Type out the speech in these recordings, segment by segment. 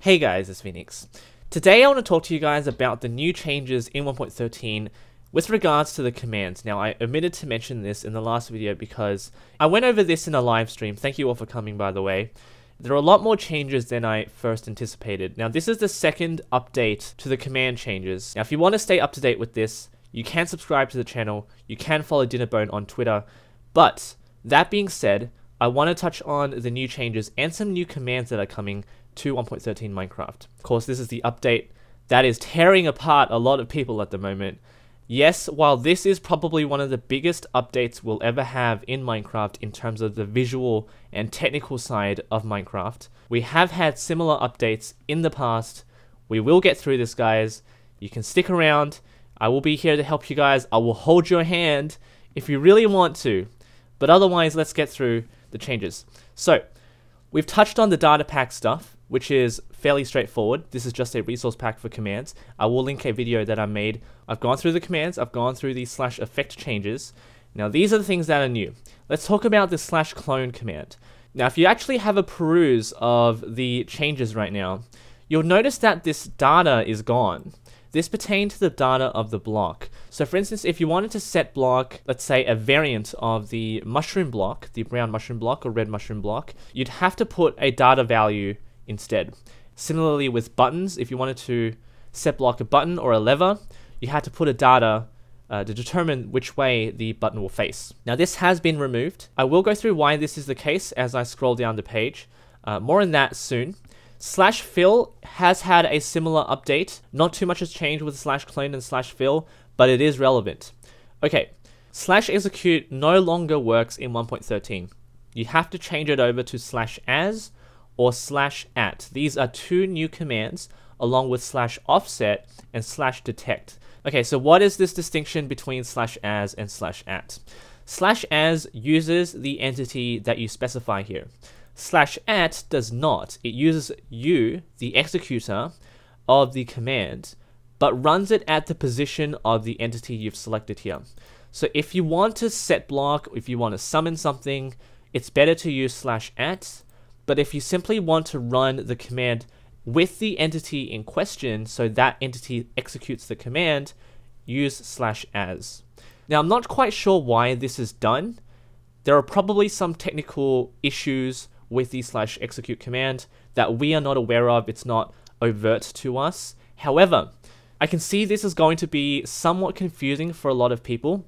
Hey guys, it's Phoenix. Today I want to talk to you guys about the new changes in 1.13 with regards to the commands. Now, I omitted to mention this in the last video because I went over this in a live stream. Thank you all for coming, by the way. There are a lot more changes than I first anticipated. Now, this is the second update to the command changes. Now, if you want to stay up to date with this, you can subscribe to the channel, you can follow Dinnerbone on Twitter, but that being said, I want to touch on the new changes and some new commands that are coming to 1.13 Minecraft. Of course, this is the update that is tearing apart a lot of people at the moment. Yes, while this is probably one of the biggest updates we'll ever have in Minecraft in terms of the visual and technical side of Minecraft, we have had similar updates in the past. We will get through this, guys. You can stick around. I will be here to help you guys. I will hold your hand if you really want to. But otherwise, let's get through the changes. So, we've touched on the data pack stuff, which is fairly straightforward. This is just a resource pack for commands. I will link a video that I made. I've gone through the commands, I've gone through the /effect changes. Now these are the things that are new. Let's talk about the /clone command. Now if you actually have a peruse of the changes right now, you'll notice that this data is gone. This pertains to the data of the block. So for instance, if you wanted to set block, let's say a variant of the mushroom block, the brown mushroom block or red mushroom block, you'd have to put a data value instead. Similarly with buttons, if you wanted to set block a button or a lever, you had to put a data to determine which way the button will face. Now this has been removed. I will go through why this is the case as I scroll down the page. More on that soon. /fill has had a similar update. Not too much has changed with /clone and /fill, but it is relevant. Okay, /execute no longer works in 1.13. You have to change it over to /as or /at. These are two new commands along with /offset and /detect. Okay, so what is this distinction between /as and /at? /as uses the entity that you specify here. /at does not. It uses you, the executor of the command, but runs it at the position of the entity you've selected here. So if you want to set block, if you want to summon something, it's better to use /at. But if you simply want to run the command with the entity in question, so that entity executes the command, use /as. Now, I'm not quite sure why this is done. There are probably some technical issues with the /execute command that we are not aware of. It's not overt to us. However, I can see this is going to be somewhat confusing for a lot of people,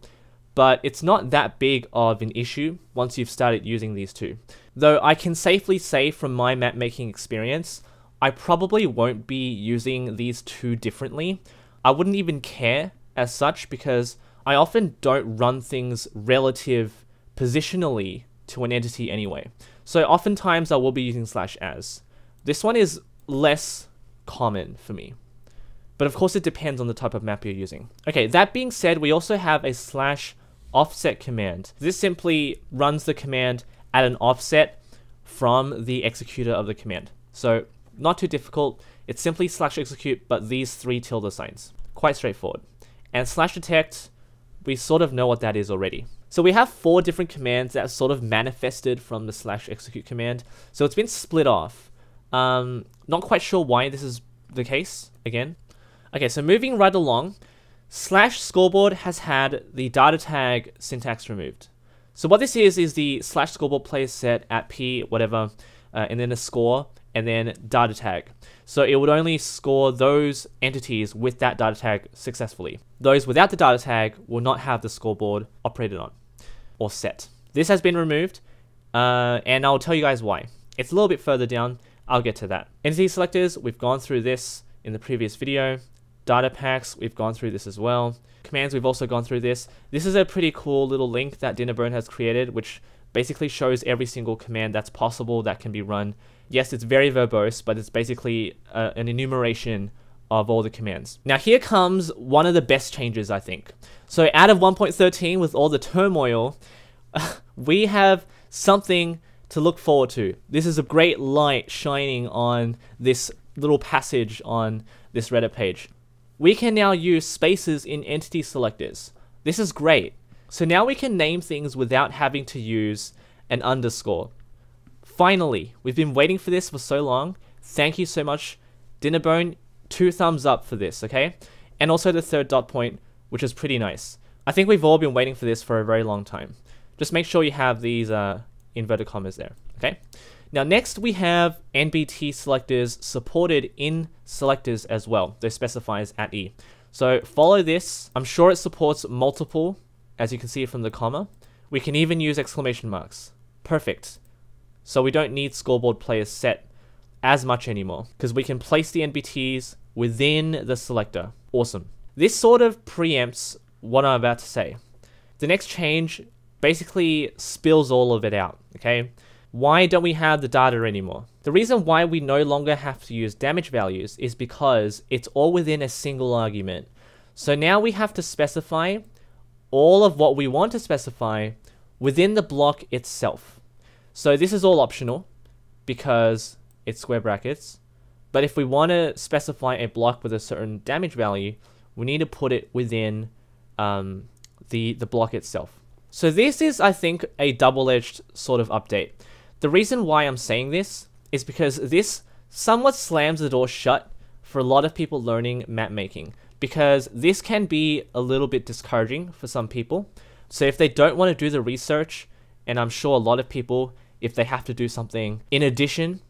but it's not that big of an issue once you've started using these two. Though I can safely say from my map making experience, I probably won't be using these two differently. I wouldn't even care as such because I often don't run things relative positionally to an entity anyway. So oftentimes I will be using /as. This one is less common for me. But of course it depends on the type of map you're using. Okay, that being said, we also have a /offset command. This simply runs the command at an offset from the executor of the command. So not too difficult. It's simply /execute, but these three tilde signs. Quite straightforward. And /detect, we sort of know what that is already. So we have 4 different commands that are sort of manifested from the /execute command. So it's been split off. Not quite sure why this is the case again. Okay, so moving right along, /scoreboard has had the data tag syntax removed. So what this is the /scoreboard plays set at p whatever, and then a score, and then data tag. So it would only score those entities with that data tag successfully. Those without the data tag will not have the scoreboard operated on or set. This has been removed, and I'll tell you guys why. It's a little bit further down. I'll get to that. Entity selectors, we've gone through this in the previous video. Data packs, we've gone through this as well. Commands, we've also gone through this. This is a pretty cool little link that Dinnerbone has created, which basically shows every single command that's possible that can be run. Yes, it's very verbose, but it's basically an enumeration of all the commands. Now here comes one of the best changes, I think. So out of 1.13, with all the turmoil, we have something to look forward to. This is a great light shining on this little passage on this Reddit page. We can now use spaces in entity selectors. This is great. So now we can name things without having to use an underscore. Finally, we've been waiting for this for so long. Thank you so much Dinnerbone, 2 thumbs up for this, okay? And also the third dot point, which is pretty nice. I think we've all been waiting for this for a very long time. Just make sure you have these inverted commas there, okay? Now next we have NBT selectors supported in selectors as well. They specifies at E. So follow this. I'm sure it supports multiple, as you can see from the comma. We can even use exclamation marks. Perfect. So we don't need scoreboard players set as much anymore because we can place the NBTs within the selector. Awesome. This sort of preempts what I'm about to say. The next change basically spills all of it out, okay? Why don't we have the data anymore? The reason why we no longer have to use damage values is because it's all within a single argument. So now we have to specify all of what we want to specify within the block itself. So this is all optional because it's square brackets. But if we want to specify a block with a certain damage value, we need to put it within the block itself. So this is, I think, a double-edged sort of update. The reason why I'm saying this is because this somewhat slams the door shut for a lot of people learning map making, because this can be a little bit discouraging for some people. So if they don't want to do the research, and I'm sure a lot of people, if they have to do something in addition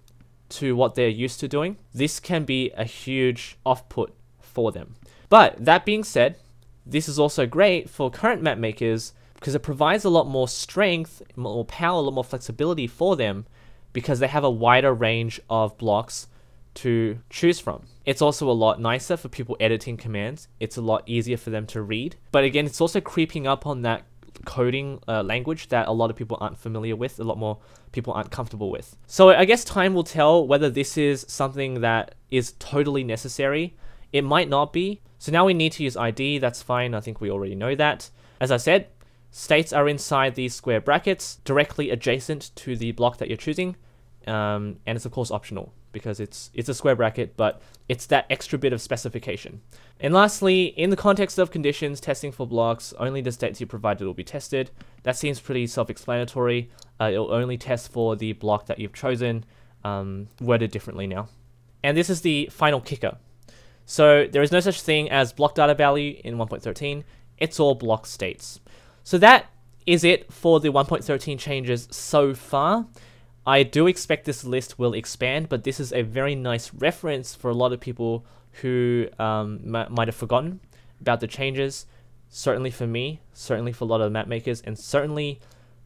to what they're used to doing, this can be a huge off-put for them. But that being said, this is also great for current map makers because it provides a lot more strength, more power, a lot more flexibility for them because they have a wider range of blocks to choose from. It's also a lot nicer for people editing commands. It's a lot easier for them to read. But again, it's also creeping up on that coding language that a lot of people aren't familiar with, a lot more people aren't comfortable with. So I guess time will tell whether this is something that is totally necessary. It might not be. So now we need to use ID. That's fine. I think we already know that. As I said, states are inside these square brackets directly adjacent to the block that you're choosing. And it's of course optional because it's a square bracket, but it's that extra bit of specification. And lastly, in the context of conditions, testing for blocks, only the states you provided will be tested. That seems pretty self-explanatory. It'll only test for the block that you've chosen, worded differently now. And this is the final kicker. So there is no such thing as block data value in 1.13. It's all block states. So that is it for the 1.13 changes so far. I do expect this list will expand, but this is a very nice reference for a lot of people who might have forgotten about the changes. Certainly for me, certainly for a lot of map makers, and certainly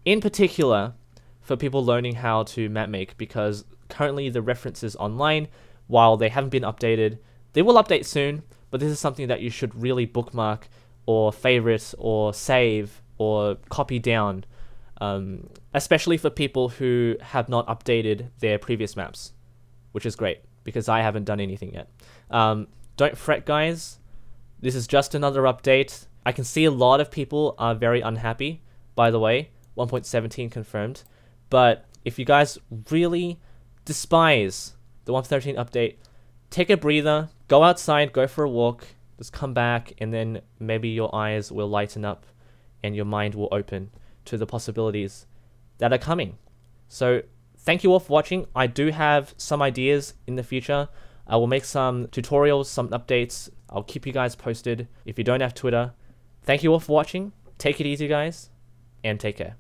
in particular for people learning how to map make, because currently the references online, while they haven't been updated, they will update soon, but this is something that you should really bookmark or favorite or save or copy down, especially for people who have not updated their previous maps, which is great because I haven't done anything yet. Don't fret, guys. This is just another update. I can see a lot of people are very unhappy, by the way, 1.17 confirmed. But if you guys really despise the 1.13 update, take a breather, go outside, go for a walk, just come back, and then maybe your eyes will lighten up and your mind will open to the possibilities that are coming. So thank you all for watching. I do have some ideas in the future. I will make some tutorials, some updates. I'll keep you guys posted if you don't have Twitter. Thank you all for watching. Take it easy, guys, and take care.